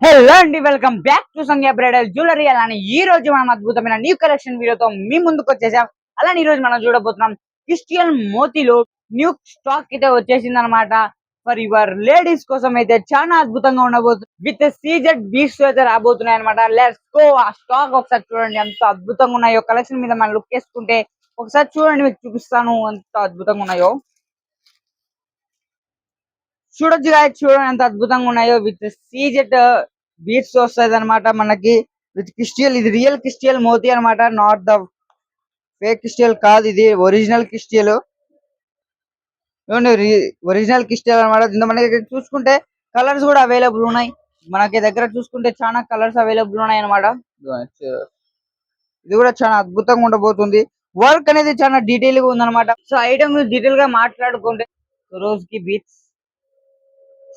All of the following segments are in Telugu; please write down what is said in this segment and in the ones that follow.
హలో అండి, welcome back to Sandhya bridal jewellery. అలానే ఈ రోజు మనం అద్భుతమైన న్యూ కలెక్షన్ వీడియోతో మీ ముందుకు వచ్చేసాం. అలానే ఈ రోజు మనం చూడబోతున్నాం క్రిస్టియన్ మోతీలో న్యూ స్టాక్ అయితే వచ్చేసింది అనమాట. ఫర్ యువర్ లేడీస్ కోసం అయితే చాలా అద్భుతంగా ఉండబోతుంది. విత్ సీజెడ్ బీట్స్ అయితే రాబోతున్నాయి అనమాట. Let's go. ఆ స్టాక్ ఒకసారి చూడండి ఎంత అద్భుతంగా ఉన్నాయో. కలెక్షన్ మీద మనం లుక్ వేసుకుంటే ఒకసారి చూడండి, మీకు చూపిస్తాను ఎంత అద్భుతంగా ఉన్నాయో. చూడొచ్చు గాయస్, చూడండి ఎంత అద్భుతంగా ఉన్నాయో. విత్ సీజెడ్ బీట్స్ వస్తుంది అనమాట మనకి. విత్ క్రిస్టియల్, ఇది రియల్ క్రిస్టియల్ మోతీ అనమాట, నాట్ ద ఫేక్ క్రిస్టియల్ కాదు, ఇది ఒరిజినల్ క్రిస్టియల్. ఒరిజినల్ క్రిస్టియల్ అనమాట. దీంట్లో మనకి చూసుకుంటే కలర్స్ కూడా అవైలబుల్ ఉన్నాయి. మనకి దగ్గర చూసుకుంటే చాలా కలర్స్ అవైలబుల్ ఉన్నాయి అనమాట. ఇది కూడా చాలా అద్భుతంగా ఉండబోతుంది. వర్క్ అనేది చాలా డీటెయిల్ గా ఉందన్నమాట. సో ఐటమ్ డీటెయిల్ గా మాట్లాడుకుంటే రోజ్ కి బీట్స్,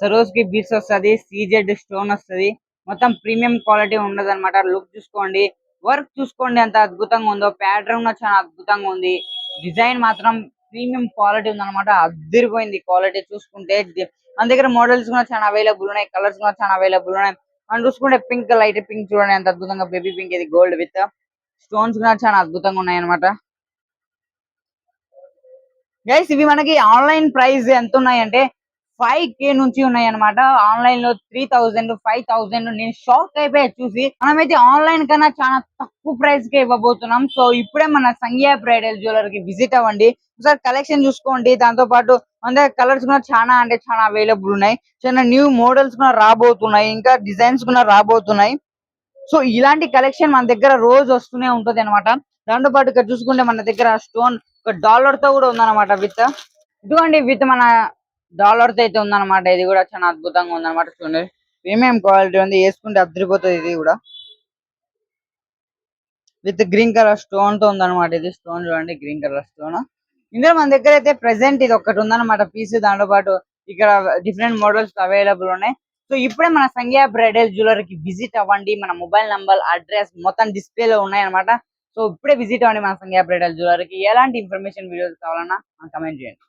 సరోజ్ కి బీట్స్ వస్తుంది, సీజెడ్ స్టోన్ వస్తుంది. మొత్తం ప్రీమియం క్వాలిటీ ఉండదు అనమాట. లుక్ చూసుకోండి, వర్క్ చూసుకోండి ఎంత అద్భుతంగా ఉందో. ప్యాటర్న్ చాలా అద్భుతంగా ఉంది. డిజైన్ మాత్రం ప్రీమియం క్వాలిటీ ఉంది అనమాట. అద్దరిపోయింది క్వాలిటీ చూసుకుంటే. మన దగ్గర మోడల్స్ కూడా చాలా అవైలబుల్ ఉన్నాయి, కలర్స్ కూడా చాలా అవైలబుల్ ఉన్నాయి. మనం చూసుకుంటే పింక్, లైట్ పింక్ చూడండి ఎంత అద్భుతంగా, బేబీ పింక్, ఇది గోల్డ్ విత్ స్టోన్స్ కూడా చాలా అద్భుతంగా ఉన్నాయి అనమాట. గైస్ ఇవి మనకి ఆన్లైన్ ప్రైస్ ఎంత ఉన్నాయంటే 5K నుంచి ఉన్నాయి అనమాట. ఆన్లైన్ లో 3000, 5000. నేను షాక్ అయిపోయా చూసి. మనమైతే ఆన్లైన్ కన్నా చాలా తక్కువ ప్రైస్ కే ఇవ్వబోతున్నాం. సో ఇప్పుడే మన సంధ్య బ్రైడల్ జ్యువెలర్ కి విజిట్ అవ్వండి. ఒకసారి కలెక్షన్ చూసుకోండి. దాంతో పాటు మన దగ్గర కలర్స్ కూడా చాలా అంటే చాలా అవైలబుల్ ఉన్నాయి. చాలా న్యూ మోడల్స్ కూడా రాబోతున్నాయి, ఇంకా డిజైన్స్ కూడా రాబోతున్నాయి. సో ఇలాంటి కలెక్షన్ మన దగ్గర రోజు వస్తూనే ఉంటది అనమాట. దాంతో పాటు ఇక్కడ చూసుకుంటే మన దగ్గర స్టోన్ ఒక డాలర్ తో కూడా ఉందన్నమాట. విత్ ఇదిగోండి, విత్ మన డాలర్ తో అయితే ఉందన్నమాట. ఇది కూడా చాలా అద్భుతంగా ఉందన్నమాట. చూడండి, ప్రీమియం క్వాలిటీ ఉంది, వేసుకుంటే అద్దరిపోతుంది. ఇది కూడా విత్ గ్రీన్ కలర్ స్టోన్ తో ఉందన్నమాట. ఇది స్టోన్ చూడండి, గ్రీన్ కలర్ స్టోన్. ఇందులో మన దగ్గర అయితే ప్రెసెంట్ ఇది ఒకటి ఉందన్నమాట పీస్. దాంతో పాటు ఇక్కడ డిఫరెంట్ మోడల్స్ అవైలబుల్ ఉన్నాయి. సో ఇప్పుడే మన సంధ్య బ్రైడల్ జ్యువెలరీ కి విజిట్ అవ్వండి. మన మొబైల్ నంబర్, అడ్రస్ మొత్తం డిస్ప్లే లో ఉన్నాయి అనమాట. సో ఇప్పుడే విజిట్ అవ్వండి మన సంధ్య బ్రైడల్ జ్యువెలరీకి. ఎలాంటి ఇన్ఫర్మేషన్ వీడియోస్ కావాలన్నా కమెంట్ చేయండి.